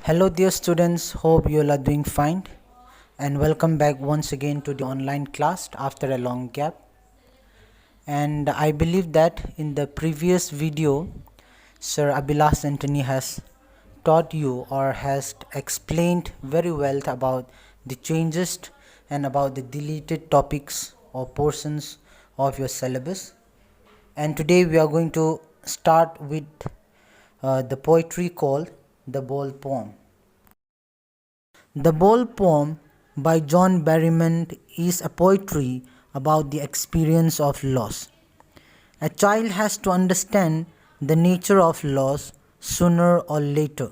Hello, dear students. Hope you all are doing fine, and welcome back once again to the online class after a long gap. And I believe that in the previous video, Sir Abhilash Antony has taught you or has explained very well about the changes and about the deleted topics or portions of your syllabus. And today we are going to start with the poetry called The Ball Poem. The Ball Poem by John Berryman is a poetry about the experience of loss. A child has to understand the nature of loss sooner or later.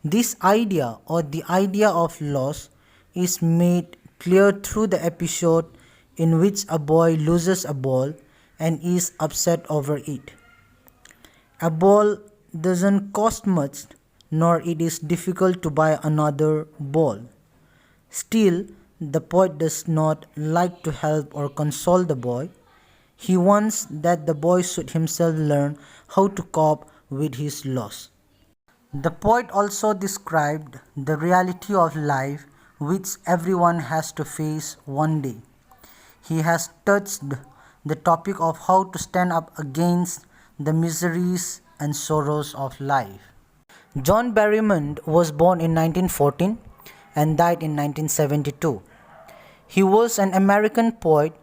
This idea or the idea of loss is made clear through the episode in which a boy loses a ball and is upset over it. A ball doesn't cost much, nor it is difficult to buy another ball. Still, the poet does not like to help or console the boy. He wants that the boy should himself learn how to cope with his loss. The poet also described the reality of life which everyone has to face one day. He has touched the topic of how to stand up against the miseries and sorrows of life. John Berryman was born in 1914 and died in 1972. He was an American poet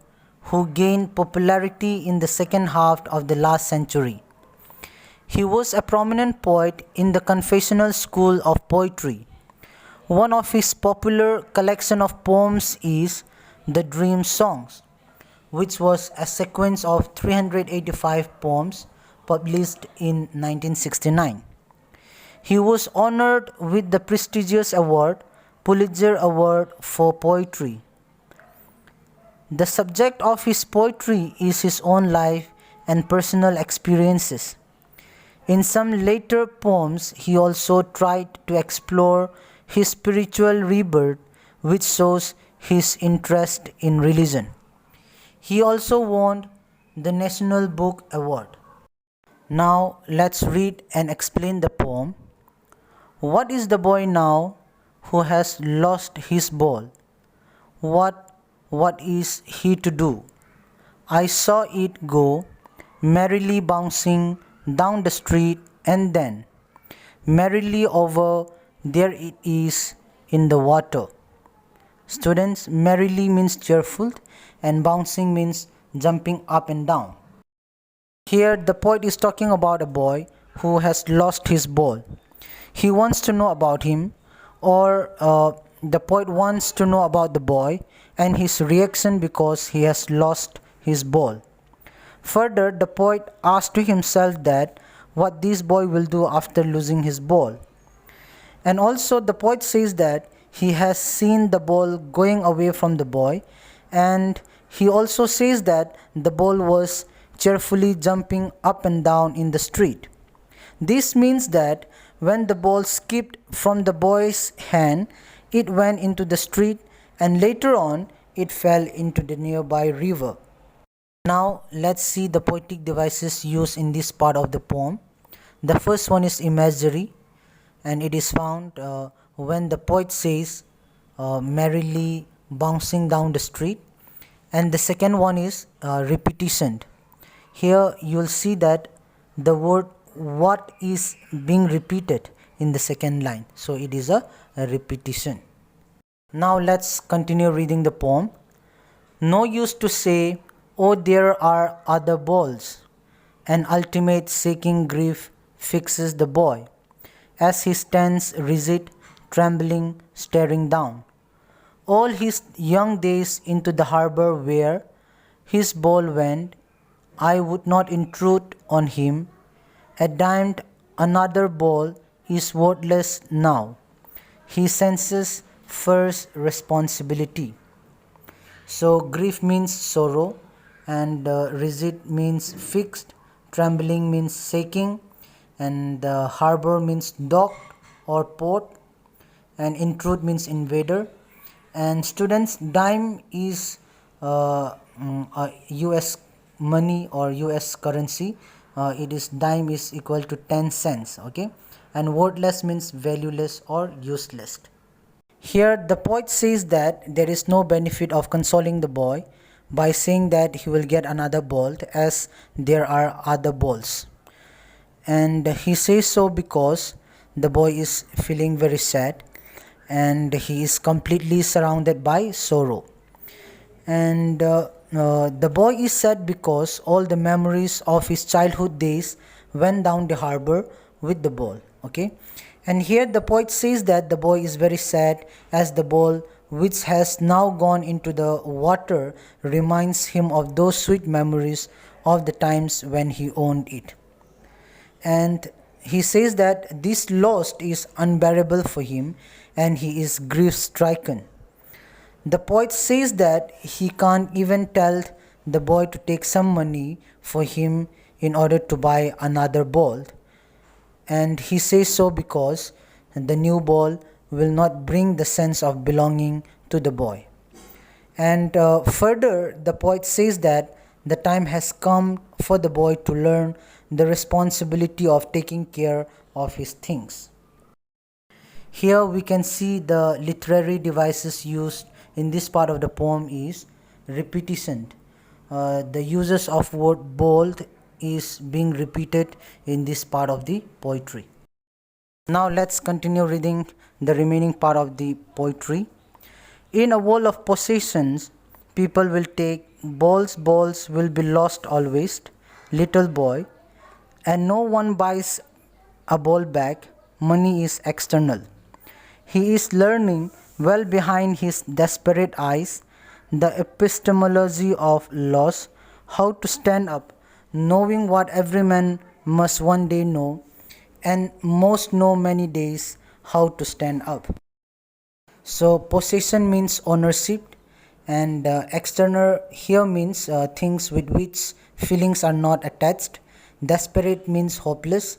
who gained popularity in the second half of the last century. He was a prominent poet in the confessional school of poetry. One of his popular collection of poems is The Dream Songs, which was a sequence of 385 poems published in 1969. He was honored with the prestigious award, Pulitzer Award for Poetry. The subject of his poetry is his own life and personal experiences. In some later poems, he also tried to explore his spiritual rebirth, which shows his interest in religion. He also won the National Book Award. Now let's read and explain the poem. What is the boy now who has lost his ball? What is he to do? I saw it go, merrily bouncing down the street, and then, merrily over, there it is in the water. Students, merrily means cheerful and bouncing means jumping up and down. Here the poet is talking about a boy who has lost his ball. He wants to know about him, or the poet wants to know about the boy and his reaction because he has lost his ball. Further, the poet asks to himself that what this boy will do after losing his ball. And also the poet says that he has seen the ball going away from the boy, and he also says that the ball was cheerfully jumping up and down in the street. This means that when the ball skipped from the boy's hand, it went into the street and later on it fell into the nearby river. Now let's see the poetic devices used in this part of the poem. The first one is imagery, and it is found when the poet says merrily bouncing down the street. And the second one is repetition. Here you will see that the word what is being repeated in the second line, so it is a repetition. Now let's continue reading the poem. No use to say, oh, there are other balls. An ultimate shaking grief fixes the boy as he stands rigid, trembling, staring down. All his young days into the harbor where his ball went, I would not intrude on him. A dimed another ball is worthless now. He senses first responsibility. So grief means sorrow, and rigid means fixed, trembling means shaking, and harbor means dock or port, and intrude means invader. And students, dime is US money or US currency. It is dime is equal to 10 cents. Okay, and worthless means valueless or useless. Here the poet says that there is no benefit of consoling the boy by saying that he will get another ball as there are other balls. And he says so because the boy is feeling very sad and he is completely surrounded by sorrow. And the boy is sad because all the memories of his childhood days went down the harbor with the ball. Okay, and here the poet says that the boy is very sad as the ball which has now gone into the water reminds him of those sweet memories of the times when he owned it. And he says that this loss is unbearable for him and he is grief stricken. The poet says that he can't even tell the boy to take some money for him in order to buy another ball. And he says so because the new ball will not bring the sense of belonging to the boy. And further, the poet says that the time has come for the boy to learn the responsibility of taking care of his things. Here we can see the literary devices used in this part of the poem is repetition. The uses of word bold is being repeated in this part of the poetry. Now let's continue reading the remaining part of the poetry. In a world of possessions, people will take balls will be lost always, little boy, and no one buys a ball back. Money is external. He is learning well behind his desperate eyes the epistemology of loss, how to stand up, knowing what every man must one day know, and most know many days how to stand up. So possession means ownership, and external here means things with which feelings are not attached. Desperate means hopeless,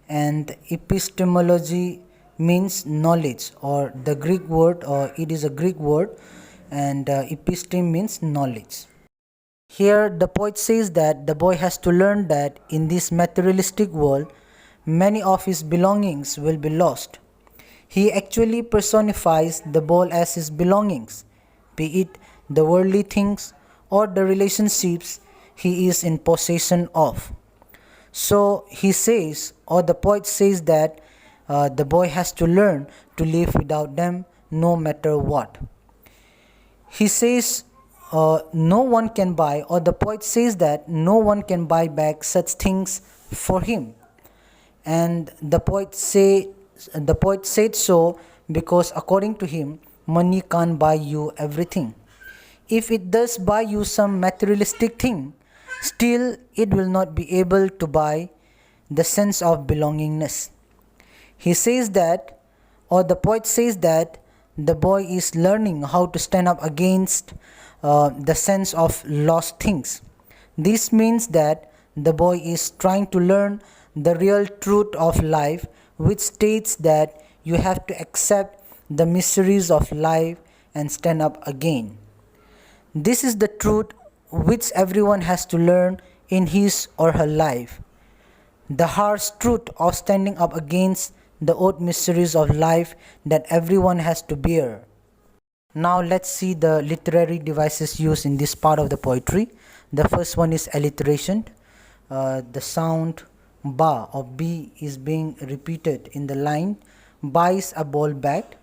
and epistemology means knowledge, or the Greek word, or it is a Greek word, and episteme means knowledge. Here the poet says that the boy has to learn that in this materialistic world many of his belongings will be lost. He actually personifies the ball as his belongings, be it the worldly things or the relationships he is in possession of. So he says, or the poet says that the boy has to learn to live without them no matter what. He says no one can buy, or the poet says that no one can buy back such things for him. And the poet said so because according to him, money can't buy you everything. If it does buy you some materialistic thing, still it will not be able to buy the sense of belongingness. He says that, or the poet says that the boy is learning how to stand up against the sense of lost things. This means that the boy is trying to learn the real truth of life, which states that you have to accept the miseries of life and stand up again. This is the truth which everyone has to learn in his or her life. The harsh truth of standing up against the old miseries of life that everyone has to bear. Now let's see the literary devices used in this part of the poetry. The first one is alliteration. The sound ba or b is being repeated in the line, buys a ball back.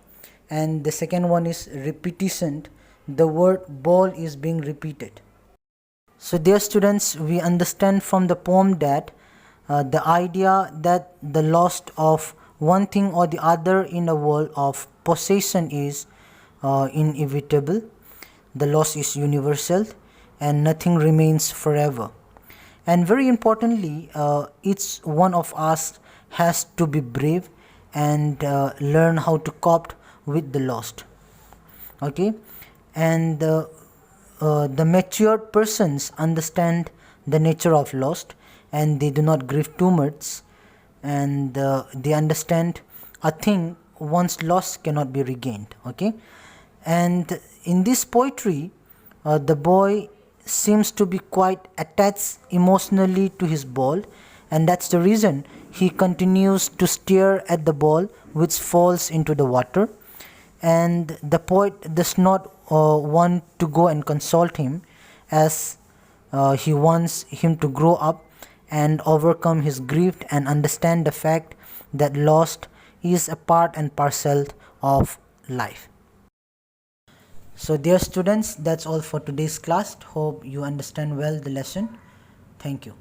And the second one is repetition. The word ball is being repeated. So dear students, we understand from the poem that the idea that the loss of one thing or the other in a world of possession is inevitable. The loss is universal and nothing remains forever. And very importantly, each one of us has to be brave and learn how to cope with the lost. Okay, and the matured persons understand the nature of loss and they do not grieve too much, and they understand a thing once lost cannot be regained. Okay, and in this poetry the boy seems to be quite attached emotionally to his ball, and that's the reason he continues to stare at the ball which falls into the water, and the poet does not want to go and consult him, as he wants him to grow up and overcome his grief and understand the fact that lost is a part and parcel of life. So dear students, that's all for today's class. Hope you understand well the lesson. Thank you.